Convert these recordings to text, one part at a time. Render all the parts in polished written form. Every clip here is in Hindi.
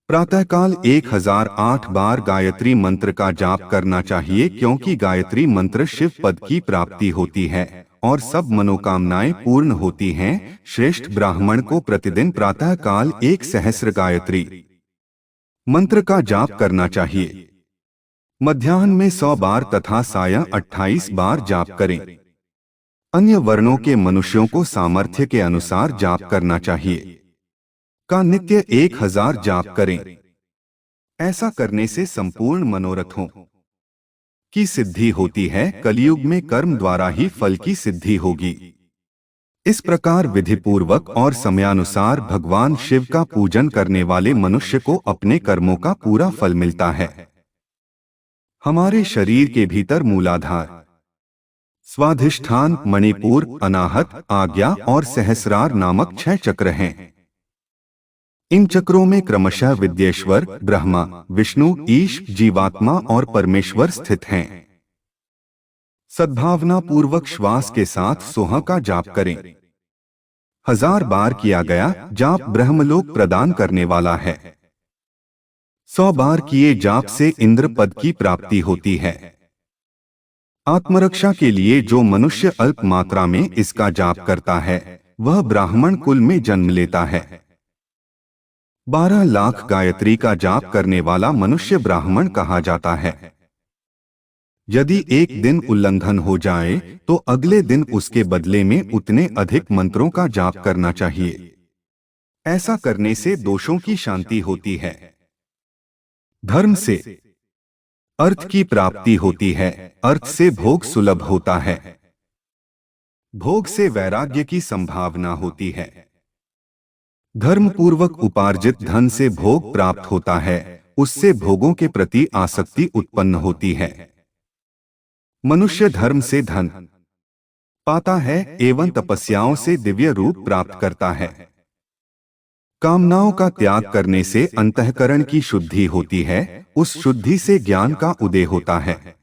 प्रातःकाल 1008 बार गायत्री मंत्र का जाप करना चाहिए, क्योंकि गायत्री मंत्र शिव पद की प्राप्ति होती है और सब मनोकामनाएं पूर्ण होती हैं। श्रेष्ठ ब्राह्मण को प्रतिदिन प्रातःकाल 1 सहस्र गायत्री मंत्र का जाप करना चाहिए। मध्याह्न में 100 बार तथा सायं 28 बार जाप करें। अन्य वर्णों के मनुष्यों को सामर्थ्य के अनुसार जाप करना चाहिए। का नित्य 1000 जाप करें। ऐसा करने से संपूर्ण मनोरथों की सिद्धि होती है। कलयुग में कर्म द्वारा ही फल की सिद्धि होगी। इस प्रकार विधिपूर्वक और समयानुसार भगवान शिव का पूजन करने वाले मनुष्य को अपने कर्मों का पूरा फल मिलता है। हमारे शरीर के भीतर मूलाधार, स्वाधिष्ठान, मणिपुर, अनाहत, आज्ञा और सहस्रार नामक 6 चक्र हैं। इन चक्रों में क्रमशः विद्येश्वर, ब्रह्मा, विष्णु, ईश, जीवात्मा और परमेश्वर स्थित हैं। सद्भावना पूर्वक श्वास के साथ सोहा का जाप करें। 1000 बार किया गया जाप ब्रह्मलोक प्रदान करने वाला है। 100 बार किए जाप से इंद्र पद की प्राप्ति होती है। आत्मरक्षा के लिए जो मनुष्य अल्प मात्रा में इसका जाप करता है वह ब्राह्मण कुल में जन्म लेता है। 12 लाख गायत्री का जाप करने वाला मनुष्य ब्राह्मण कहा जाता है। यदि एक दिन उल्लंघन हो जाए तो अगले दिन उसके बदले में उतने अधिक मंत्रों का जाप करना चाहिए। ऐसा करने से दोषों की शांति होती है। धर्म से अर्थ की प्राप्ति होती है। अर्थ से भोग सुलभ होता है। भोग से वैराग्य की संभावना होती है। धर्म पूर्वक उपार्जित धन से भोग प्राप्त होता है। उससे भोगों के प्रति आसक्ति उत्पन्न होती है। मनुष्य धर्म से धन पाता है एवं तपस्याओं से दिव्य रूप प्राप्त करता है। कामनाओं का त्याग करने से अंतःकरण की शुद्धि होती है। उस शुद्धि से ज्ञान का उदय होता है।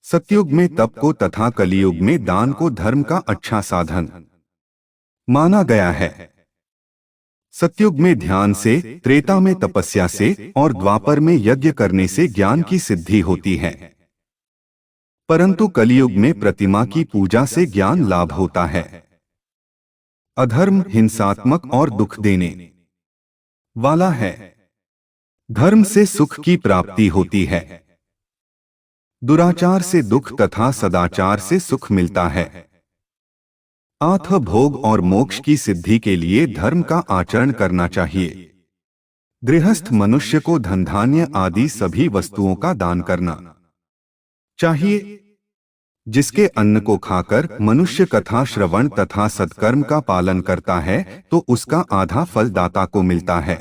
सतयुग में तप को तथा कलियुग में दान को धर्म का अच्छा साधन माना गया है। सतयुग में ध्यान से, त्रेता में तपस्या से और द्वापर में यज्ञ करने से ज्ञान की सिद्धि होती है। परंतु कलियुग में प्रतिमा की पूजा से ज्ञान लाभ होता है। अधर्म हिंसात्मक और दुख देने वाला है। धर्म से सुख की प्राप्ति होती है। दुराचार से दुख तथा सदाचार से सुख मिलता है। आत्म भोग और मोक्ष की सिद्धि के लिए धर्म का आचरण करना चाहिए। गृहस्थ मनुष्य को धन धान्य आदि सभी वस्तुओं का दान करना चाहिए। जिसके अन्न को खाकर मनुष्य कथा श्रवण तथा सत्कर्म का पालन करता है तो उसका आधा फल दाता को मिलता है।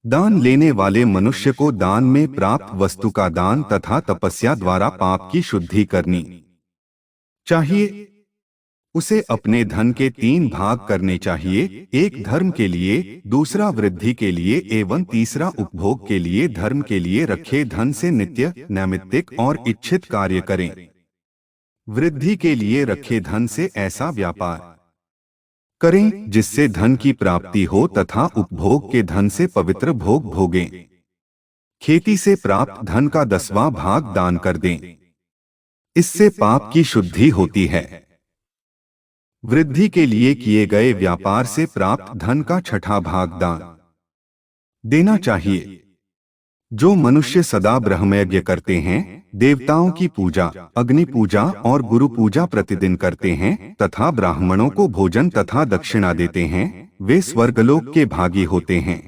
दान लेने वाले मनुष्य को दान में प्राप्त वस्तु का दान तथा तपस्या द्वारा पाप की शुद्धि करनी चाहिए। उसे अपने धन के 3 भाग करने चाहिए। एक धर्म के लिए, दूसरा वृद्धि के लिए एवं तीसरा उपभोग के लिए। धर्म के लिए रखे धन से नित्य, नैमित्तिक और इच्छित कार्य करें। वृद्धि के लिए रखे धन से ऐसा व्यापार करें जिससे धन की प्राप्ति हो तथा उपभोग के धन से पवित्र भोग भोगें। खेती से प्राप्त धन का 10वां भाग दान कर दें। इससे पाप की शुद्धि होती है। वृद्धि के लिए किए गए व्यापार से प्राप्त धन का 6ठा भाग दान देना चाहिए। जो मनुष्य सदा ब्रह्मयज्ञ करते हैं, देवताओं की पूजा, अग्नि पूजा और गुरु पूजा प्रतिदिन करते हैं तथा ब्राह्मणों को भोजन तथा दक्षिणा देते हैं, वे स्वर्गलोक के भागी होते हैं।